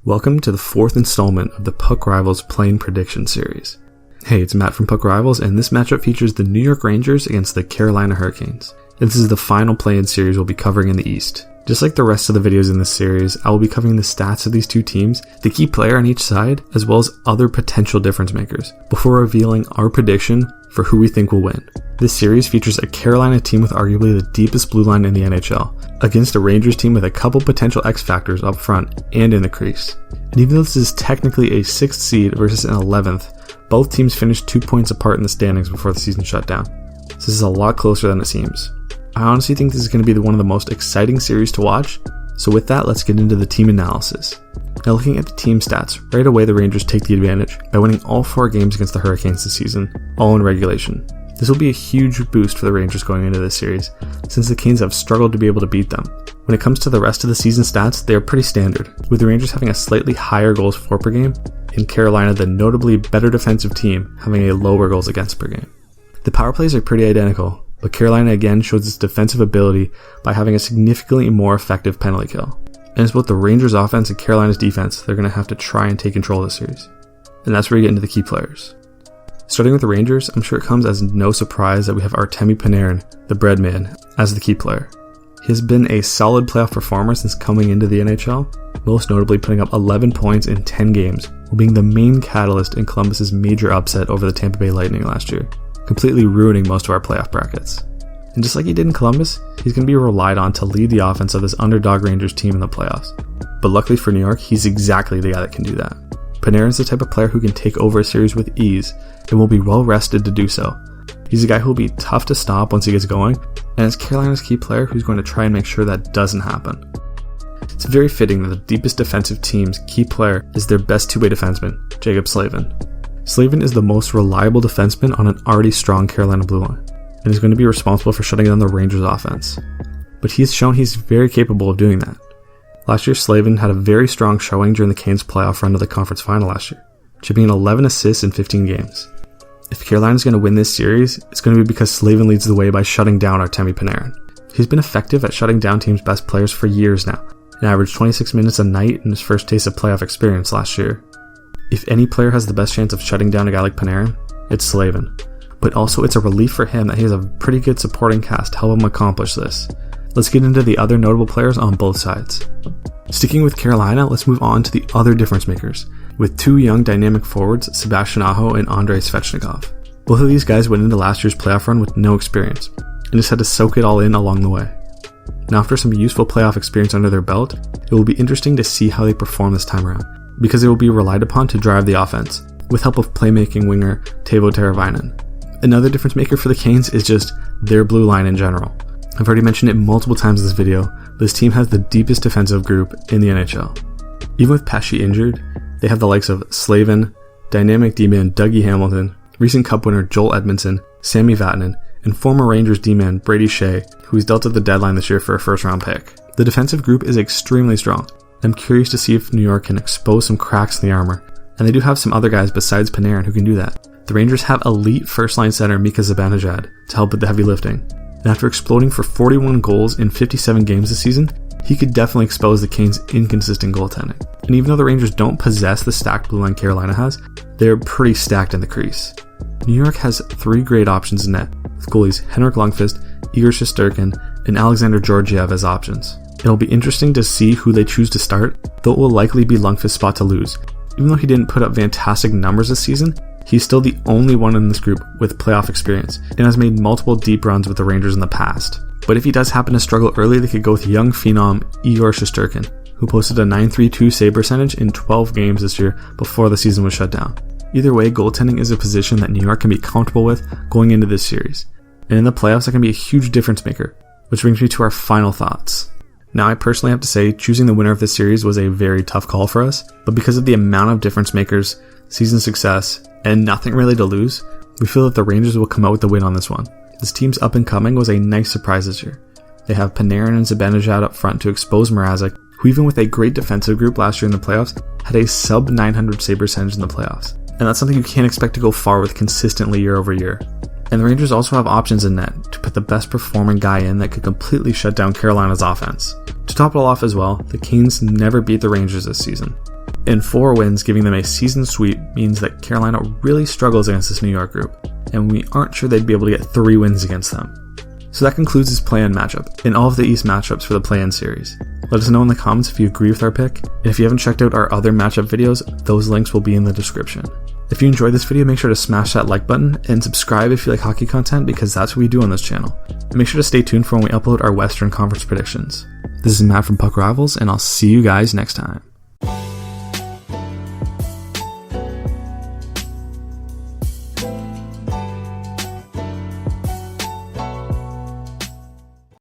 Welcome to the fourth installment of the Puck Rivals Plane Prediction Series. Hey, it's Matt from Puck Rivals, and this matchup features the New York Rangers against the Carolina Hurricanes. And this is the final play-in series we'll be covering in the East. Just like the rest of the videos in this series, I will be covering the stats of these two teams, the key player on each side, as well as other potential difference makers, before revealing our prediction for who we think will win. This series features a Carolina team with arguably the deepest blue line in the NHL, against a Rangers team with a couple potential X factors up front and in the crease. And even though this is technically a 6th seed versus an 11th, both teams finished 2 points apart in the standings before the season shut down. So this is a lot closer than it seems. I honestly think this is going to be one of the most exciting series to watch, so with that, let's get into the team analysis. Now looking at the team stats, right away the Rangers take the advantage by winning all 4 games against the Hurricanes this season, all in regulation. This will be a huge boost for the Rangers going into this series, since the Canes have struggled to be able to beat them. When it comes to the rest of the season stats, they are pretty standard, with the Rangers having a slightly higher goals for per game, and Carolina, the notably better defensive team, having a lower goals against per game. The power plays are pretty identical, but Carolina again shows its defensive ability by having a significantly more effective penalty kill. And it's both the Rangers offense and Carolina's defense they're going to have to try and take control of this series. And that's where you get into the key players. Starting with the Rangers, I'm sure it comes as no surprise that we have Artemi Panarin, the bread man, as the key player. He has been a solid playoff performer since coming into the NHL, most notably putting up 11 points in 10 games, while being the main catalyst in Columbus's major upset over the Tampa Bay Lightning last year, completely ruining most of our playoff brackets. And just like he did in Columbus, he's going to be relied on to lead the offense of this underdog Rangers team in the playoffs. But luckily for New York, he's exactly the guy that can do that. Panarin's the type of player who can take over a series with ease and will be well rested to do so. He's a guy who will be tough to stop once he gets going, and it's Carolina's key player who's going to try and make sure that doesn't happen. It's very fitting that the deepest defensive team's key player is their best two-way defenseman, Jacob Slavin. Slavin is the most reliable defenseman on an already strong Carolina blue line, and is going to be responsible for shutting down the Rangers offense. But he's shown he's very capable of doing that. Last year, Slavin had a very strong showing during the Canes' playoff run to the conference final last year, chipping in 11 assists in 15 games. If Carolina's going to win this series, it's going to be because Slavin leads the way by shutting down Artemi Panarin. He's been effective at shutting down teams' best players for years now, and averaged 26 minutes a night in his first taste of playoff experience last year. If any player has the best chance of shutting down a guy like Panarin, it's Slavin. But also it's a relief for him that he has a pretty good supporting cast to help him accomplish this. Let's get into the other notable players on both sides. Sticking with Carolina, let's move on to the other difference makers, with 2 young dynamic forwards, Sebastian Aho and Andrei Svechnikov. Both of these guys went into last year's playoff run with no experience, and just had to soak it all in along the way. Now after some useful playoff experience under their belt, it will be interesting to see how they perform this time around, because they will be relied upon to drive the offense, with help of playmaking winger Teuvo Teravainen. Another difference maker for the Canes is just their blue line in general. I've already mentioned it multiple times in this video, but this team has the deepest defensive group in the NHL. Even with Pesce injured, they have the likes of Slavin, dynamic D-man Dougie Hamilton, recent Cup winner Joel Edmondson, Sami Vatanen, and former Rangers D-man Brady Shea, who was dealt at the deadline this year for a first-round pick. The defensive group is extremely strong. I'm curious to see if New York can expose some cracks in the armor, and they do have some other guys besides Panarin who can do that. The Rangers have elite first-line center Mika Zibanejad to help with the heavy lifting, and after exploding for 41 goals in 57 games this season, he could definitely expose the Canes' inconsistent goaltending. And even though the Rangers don't possess the stacked blue line Carolina has, they're pretty stacked in the crease. New York has 3 great options in net, with goalies Henrik Lundqvist, Igor Shesterkin, and Alexander Georgiev as options. It'll be interesting to see who they choose to start, though it will likely be Lundqvist's spot to lose. Even though he didn't put up fantastic numbers this season, he's still the only one in this group with playoff experience, and has made multiple deep runs with the Rangers in the past. But if he does happen to struggle early, they could go with young phenom Igor Shesterkin, who posted a .932 save percentage in 12 games this year before the season was shut down. Either way, goaltending is a position that New York can be comfortable with going into this series, and in the playoffs that can be a huge difference maker, which brings me to our final thoughts. Now, I personally have to say, choosing the winner of this series was a very tough call for us, but because of the amount of difference makers, season success, and nothing really to lose, we feel that the Rangers will come out with the win on this one. This team's up and coming was a nice surprise this year. They have Panarin and Zibanejad up front to expose Mrazek, who even with a great defensive group last year in the playoffs, had a sub 900 save percentage in the playoffs. And that's something you can't expect to go far with consistently year over year. And the Rangers also have options in net to put the best performing guy in that could completely shut down Carolina's offense. To top it all off as well, the Canes never beat the Rangers this season. And 4 wins, giving them a season sweep, means that Carolina really struggles against this New York group, and we aren't sure they'd be able to get 3 wins against them. So that concludes this play-in matchup, and all of the East matchups for the play-in series. Let us know in the comments if you agree with our pick, and if you haven't checked out our other matchup videos, those links will be in the description. If you enjoyed this video, make sure to smash that like button, and subscribe if you like hockey content, because that's what we do on this channel. And make sure to stay tuned for when we upload our Western Conference predictions. This is Matt from Puck Rivals, and I'll see you guys next time.